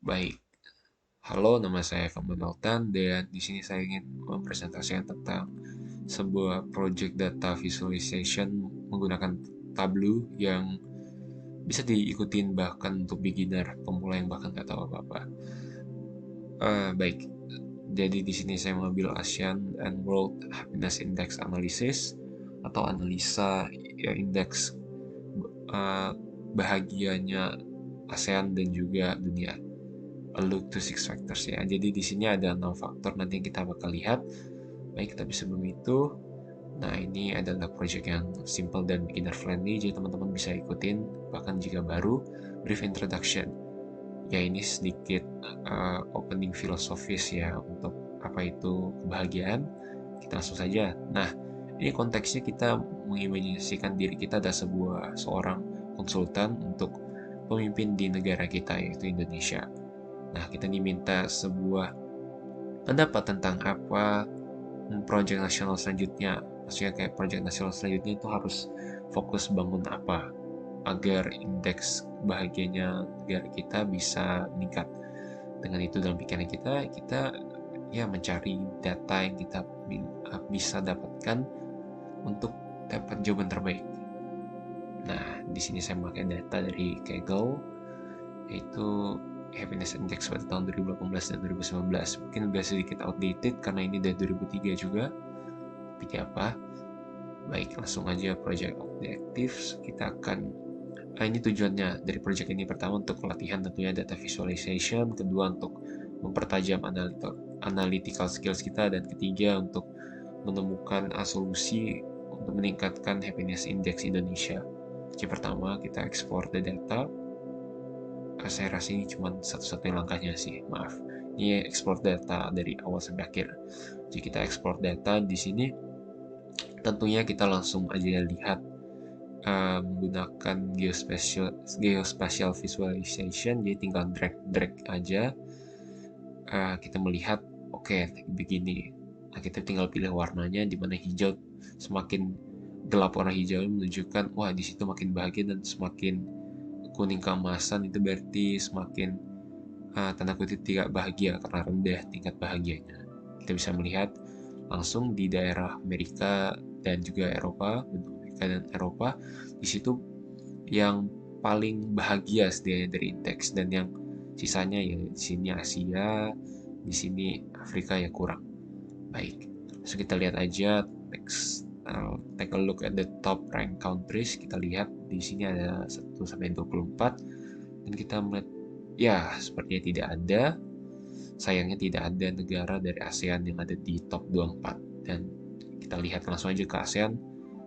Baik, halo, nama saya Kamal Dalton dan di sini saya ingin mempresentasikan tentang sebuah project data visualization menggunakan Tableau yang bisa diikutin bahkan untuk beginner, pemula yang bahkan nggak tahu apa-apa. Baik, jadi di sini saya mengambil ASEAN and World Happiness Index Analysis atau analisa ya, indeks eh, bahagianya ASEAN dan juga dunia. A look to six factors ya. Jadi di sini ada 6 faktor nanti yang kita bakal lihat. Baik, tapi sebelum itu, nah ini adalah project yang simple dan beginner friendly, jadi teman-teman bisa ikutin bahkan jika baru. Brief introduction. Ya ini sedikit opening filosofis ya untuk apa itu kebahagiaan. Kita langsung saja. Nah, ini konteksnya kita mengimajinasikan diri kita ada seorang konsultan untuk pemimpin di negara kita yaitu Indonesia. Nah, kita diminta sebuah pendapat tentang apa proyek nasional selanjutnya. Maksudnya kayak proyek nasional selanjutnya itu harus fokus bangun apa agar indeks bahagianya negara kita bisa meningkat. Dengan itu dalam pikiran kita ya mencari data yang kita bisa dapatkan untuk dapat jawaban terbaik. Nah, di sini saya memakai data dari Kaggle, yaitu Happiness Index pada tahun 2018 dan 2019. Mungkin udah sedikit outdated karena ini dari 2003 juga. Tapi apa? Baik, langsung aja project objectives. Kita akan ini tujuannya dari project ini: pertama untuk pelatihan tentunya data visualization, kedua untuk mempertajam analytical skills kita, dan ketiga untuk menemukan solusi untuk meningkatkan happiness index Indonesia. Jadi pertama kita ekspor the data. Saya rasa ini cuma satu-satunya langkahnya sih, maaf. Ini ekspor data dari awal sampai akhir. Jadi kita ekspor data di sini, tentunya kita langsung aja lihat menggunakan geospatial visualization. Jadi tinggal drag aja, kita melihat oke, begini. Nah, kita tinggal pilih warnanya, di mana hijau semakin gelap, warna hijau menunjukkan wah di situ makin bahagia, dan semakin kuning keemasan itu berarti semakin tanda kutip tidak bahagia karena rendah tingkat bahagianya. Kita bisa melihat langsung di daerah Amerika dan juga Eropa, bentuk Amerika dan Eropa, di situ yang paling bahagia setidaknya dari indeks, dan yang sisanya ya di sini Asia, di sini Afrika ya kurang. Baik, so kita lihat aja next. Take a look at the top rank countries. Kita lihat di sini ada 1 sampai 24 dan kita melihat ya sepertinya tidak ada. Sayangnya tidak ada negara dari ASEAN yang ada di top 24. Dan kita lihat langsung aja ke ASEAN.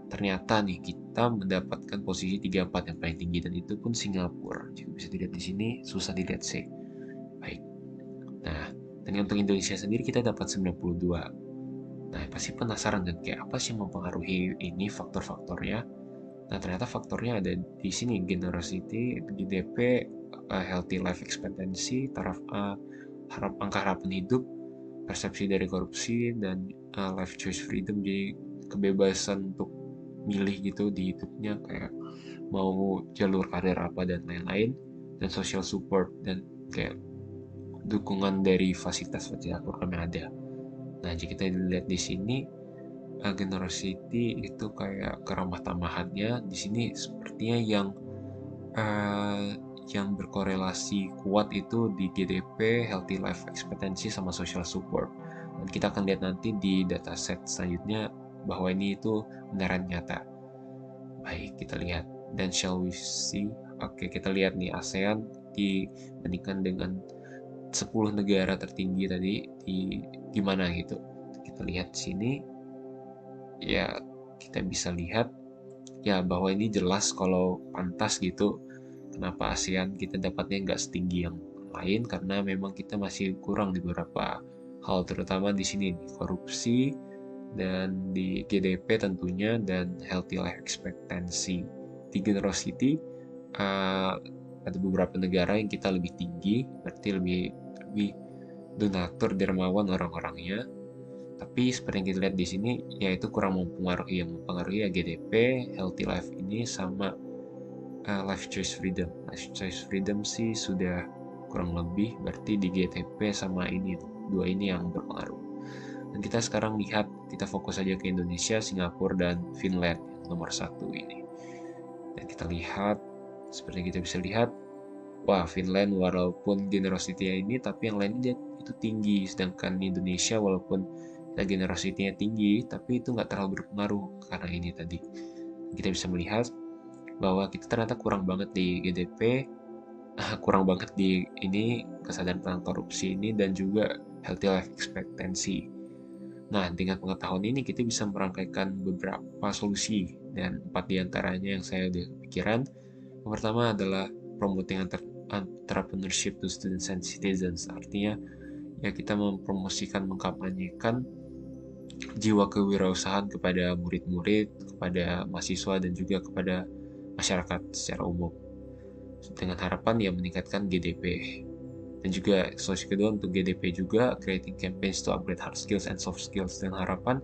Ternyata nih kita mendapatkan posisi 34 yang paling tinggi, dan itu pun Singapura. Jadi bisa dilihat di sini, susah dilihat sih. Baik. Nah, dan untuk Indonesia sendiri kita dapat 92. Nah, pasti penasaran kan kayak apa sih yang mempengaruhi ini faktor-faktornya. Nah, ternyata faktornya ada di sini: generosity, GDP, healthy life expectancy, angka harapan hidup, persepsi dari korupsi, dan life choice freedom. Jadi kebebasan untuk milih gitu di hidupnya, kayak mau jalur karir apa dan lain-lain, dan social support, dan kayak dukungan dari fasilitas-fasilitas program yang ada. Nah, jika kita lihat di sini, generosity itu kayak keramah tamahannya di sini sepertinya yang berkorelasi kuat itu di GDP, healthy life expectancy, sama social support. Dan kita akan lihat nanti di dataset selanjutnya bahwa ini itu beneran nyata. Baik, kita lihat. Dan shall we see? Oke, kita lihat nih ASEAN dibandingkan dengan 10 negara tertinggi tadi di mana gitu. Kita lihat di sini ya, kita bisa lihat ya bahwa ini jelas kalau pantas gitu kenapa ASEAN kita dapatnya nggak setinggi yang lain, karena memang kita masih kurang di beberapa hal, terutama di sini nih, korupsi, dan di GDP tentunya, dan healthy life expectancy. Di generosity ada beberapa negara yang kita lebih tinggi, berarti lebih donatur, dermawan orang-orangnya. Tapi seperti yang kita lihat di sini, yaitu kurang mempengaruhi. Yang mempengaruhi ya GDP, healthy life ini, sama life choice freedom. Life choice freedom sih sudah kurang lebih berarti di GTP sama ini, dua ini yang berpengaruh. Dan kita sekarang lihat, kita fokus saja ke Indonesia, Singapura, dan Finland yang nomor 1 ini. Dan kita lihat, seperti kita bisa lihat, wah Finland walaupun generosity-nya ini, tapi yang lainnya itu tinggi, sedangkan di Indonesia walaupun generosity-nya tinggi, tapi itu nggak terlalu berpengaruh karena ini tadi. Kita bisa melihat bahwa kita ternyata kurang banget di GDP, kurang banget di ini kesadaran tentang korupsi ini, dan juga healthy life expectancy. Nah, dengan pengetahuan ini kita bisa merangkaikan beberapa solusi, dan 4 diantaranya yang saya udah kepikiran. Yang pertama adalah promoting entrepreneurship to students and citizens, artinya ya kita mempromosikan, mengkampanyekan jiwa kewirausahaan kepada murid-murid, kepada mahasiswa, dan juga kepada masyarakat secara umum, dengan harapan ya meningkatkan GDP. Dan juga solusi kedua untuk GDP juga, creating campaigns to upgrade hard skills and soft skills, dengan harapan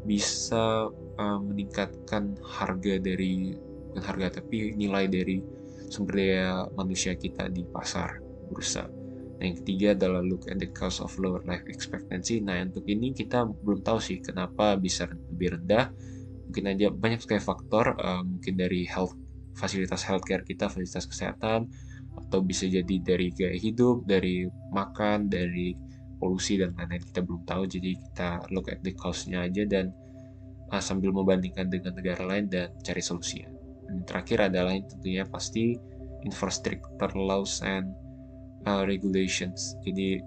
bisa meningkatkan harga dari, bukan harga tapi nilai dari sumber daya manusia kita di pasar bursa. Nah, yang ketiga adalah look at the cause of lower life expectancy. Nah, untuk ini kita belum tahu sih kenapa bisa lebih rendah. Mungkin aja banyak sekali faktor, mungkin dari fasilitas healthcare kita, fasilitas kesehatan, atau bisa jadi dari gaya hidup, dari makan, dari polusi, dan lain-lain. Kita belum tahu, jadi kita look at the cause-nya aja, dan sambil membandingkan dengan negara lain dan cari solusinya. Dan terakhir adalah tentunya pasti infrastructure laws and regulations. Jadi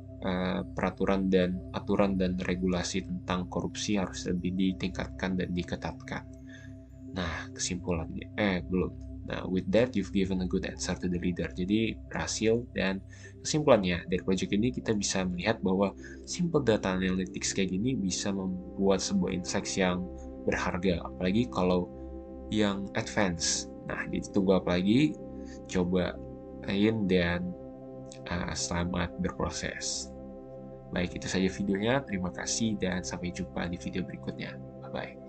peraturan dan aturan dan regulasi tentang korupsi harus lebih ditingkatkan dan diketatkan. Nah, kesimpulannya belum. Nah, with that you've given a good answer to the leader. Jadi berhasil, dan kesimpulannya dari project ini kita bisa melihat bahwa simple data analytics kayak gini bisa membuat sebuah insights yang berharga, apalagi kalau yang advance. Nah, ditunggu apa lagi? Cobain, dan selamat berproses. Baik, itu saja videonya. Terima kasih dan sampai jumpa di video berikutnya. Bye-bye.